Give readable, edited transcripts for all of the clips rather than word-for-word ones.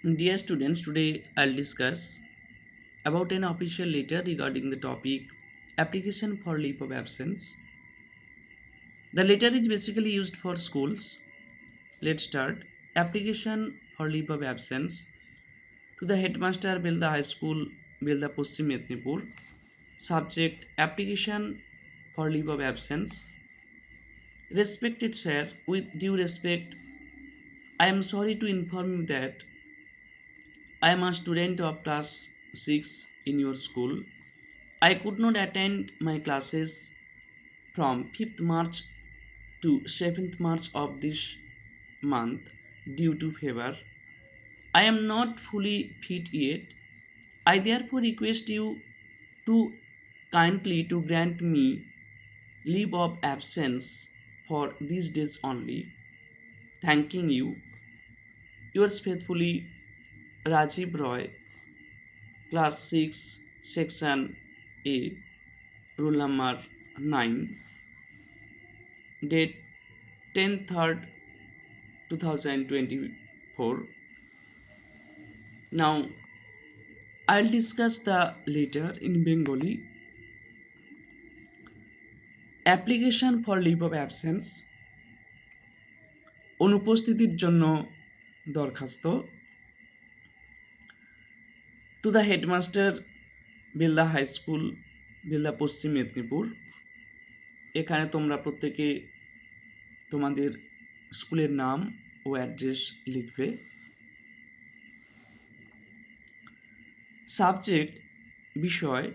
Dear students, today I'll discuss about an official letter regarding the topic application for leave of absence. The letter is basically used for schools. Let's start. Application for leave of absence to the headmaster Belda High School, Belda Paschim Mednipur. Subject application for leave of absence. Respected sir, with due respect, I am sorry to inform you that I am a student of class 6 in your school. I could not attend my classes from 5th March to 7th March of this month due to fever. I am not fully fit yet. I therefore request you to kindly to grant me leave of absence for these days only. Thanking you. Yours faithfully, Rajiv Roy, class 6, section A, roll number 9, date 10/3 2024. Now I'll discuss the letter in Bengali. Application for leave of absence, অনুপস্থিতির জন্য দরখাস্ত, to the headmaster Belda high school, Belda Paschim Medinipur. এখানে তোমরা প্রত্যেকে তোমাদের স্কুলের নাম ও অ্যাড্রেস লিখবে। সাবজেক্ট বিষয়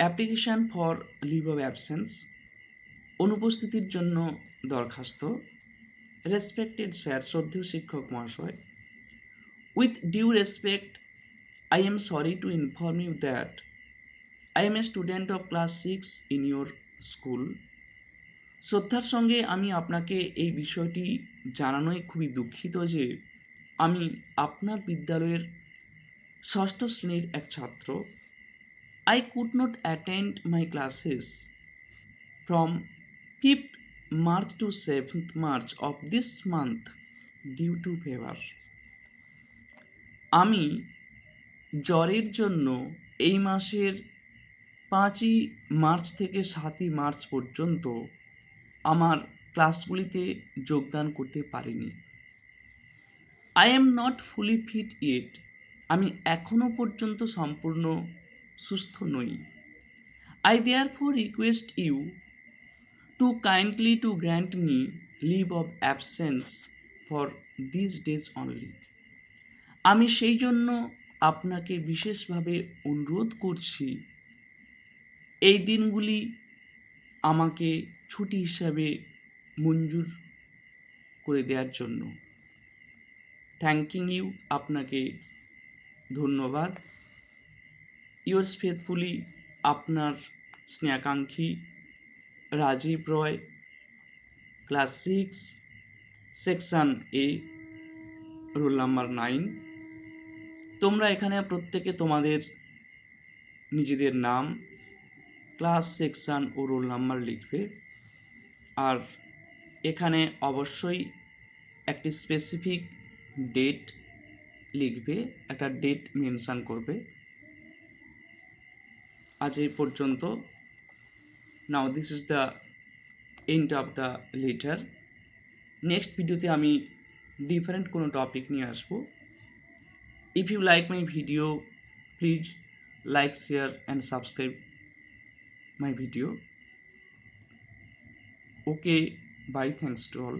application for leave of absence, অনুপস্থিতির জন্য দরখাস্ত। রেসপেক্টেড স্যার, শ্রদ্ধেয় শিক্ষক মহাশয়, with due respect I am sorry to inform you that I am a student of class 6 in your school. শ্রদ্ধার সঙ্গে আমি আপনাকে এই বিষয়টি জানানোয় খুবই দুঃখিত যে আমি আপনার বিদ্যালয়ের ষষ্ঠ শ্রেণীর এক ছাত্র। I could not attend my classes from 5th March to 7th March of this month due to fever. আমি জ্বরের জন্য এই মাসের 5ই মার্চ থেকে 7ই মার্চ পর্যন্ত আমার ক্লাসগুলিতে যোগদান করতে পারিনি। I am not fully fit yet, আমি এখনও পর্যন্ত সম্পূর্ণ সুস্থ নই। I therefore request you to kindly to grant me leave of absence for this days only. আমি সেই জন্য আপনাকে বিশেষভাবে অনুরোধ করছি এই দিনগুলি আমাকে ছুটি হিসাবে মঞ্জুর করে দেওয়ার জন্য। থ্যাঙ্কিং ইউ, আপনাকে ধন্যবাদ। ইয়োর্স ফেথফুলি, আপনার স্নেহাকাঙ্ক্ষী রাজীব রয়, ক্লাস 6, সেকশন এ, রোল নাম্বার 9। তোমরা এখানে প্রত্যেকে তোমাদের নিজেদের নাম, ক্লাস, সেকশন ও রোল নাম্বার লিখবে। আর এখানে অবশ্যই একটি স্পেসিফিক ডেট লিখবে, একটা ডেট মেনশান করবে। আজ এই পর্যন্ত। Now this is the end of the letter. Next ভিডিওতে আমি ডিফারেন্ট কোনো টপিক নিয়ে আসবো। If you like my video, please like, share and subscribe my video. Okay, bye, thanks to all.